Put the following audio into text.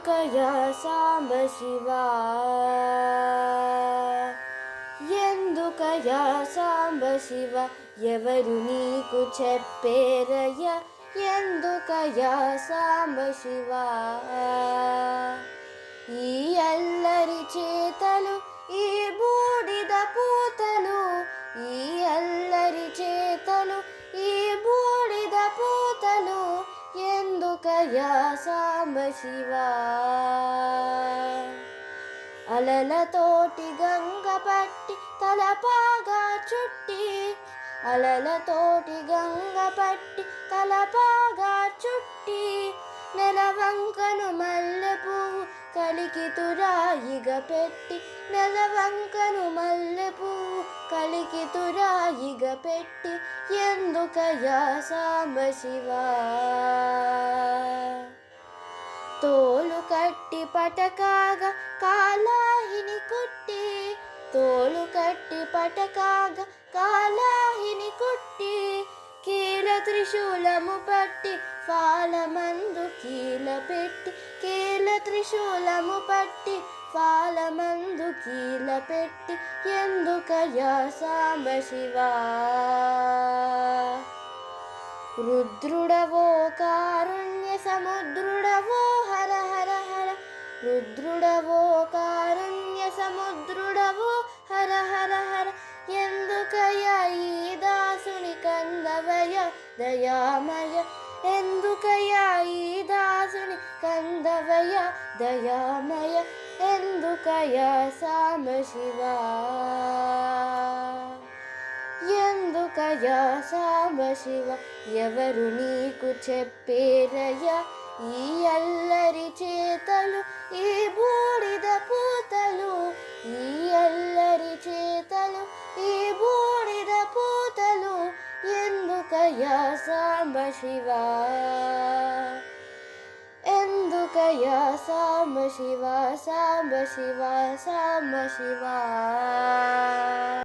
ఎందుకయ్యా సాంబశివా, ఎందుకయ్యా సాంబశివ, ఎవరు నీకు చెప్పేరయ్యా, ఎందుకయ్యా సాంబశివా. ఈ అల్లరి చేతలు, ఈ బూడిద పూతలు, ఈ అల్లరి చేతలు, ఈ బూడిద పూతలు, ఎందుకయ్యా సాంబశివా. అలలతోటి గంగ పట్టి తలపాగా చుట్టి, అలలతోటి గంగ పట్టి తలపాగా చుట్టి, నెలవంకను మల్లెపువ్వు కలికితురాయిగ పెట్టి, నెలవంకను మల్లెపువ్వు కలికితురాయిగ పెట్టి, ఎందుకయ్యా సాంబశివా. తోలు కట్టి పటకాగా కాలాహిని కుట్టి, తోలు కట్టి పటకాగా కాలాహిని కుట్టి, కీల త్రిశూలము పట్టి ఫాలమందు కీల పెట్టి, కీల త్రిశూలము పట్టి ఫాలమందు కీల పెట్టి, ఎందుకయ్యా సాంబశివా. రుద్రుడవో కారుణ్య సముద్రుడవో హర హర హర, రుద్రుడవో కారుణ్య సముద్రుడవో హర హర హర, ఎందుకయ్యా ఈ దాసుని కందవయ దయామయ, ఎందుకయ్యా ఈ దాసుని కందవయ దయామయ, ఎందుకయ్యా సాంబశివా. ఎందుకయ్యా సాంబశివ, ఎవరు నీకు చెప్పేరయ్యా, ఈ అల్లరి చేతలు, ఈ బూడిద పూతలు, ఈ అల్లరి చేతలు, ఈ బూడిద పూతలు, ఎందుకయ్యా సాంబశివా. ఎందుకయ్యా సాంబశివా, సాంబశివా, సాంబశివా.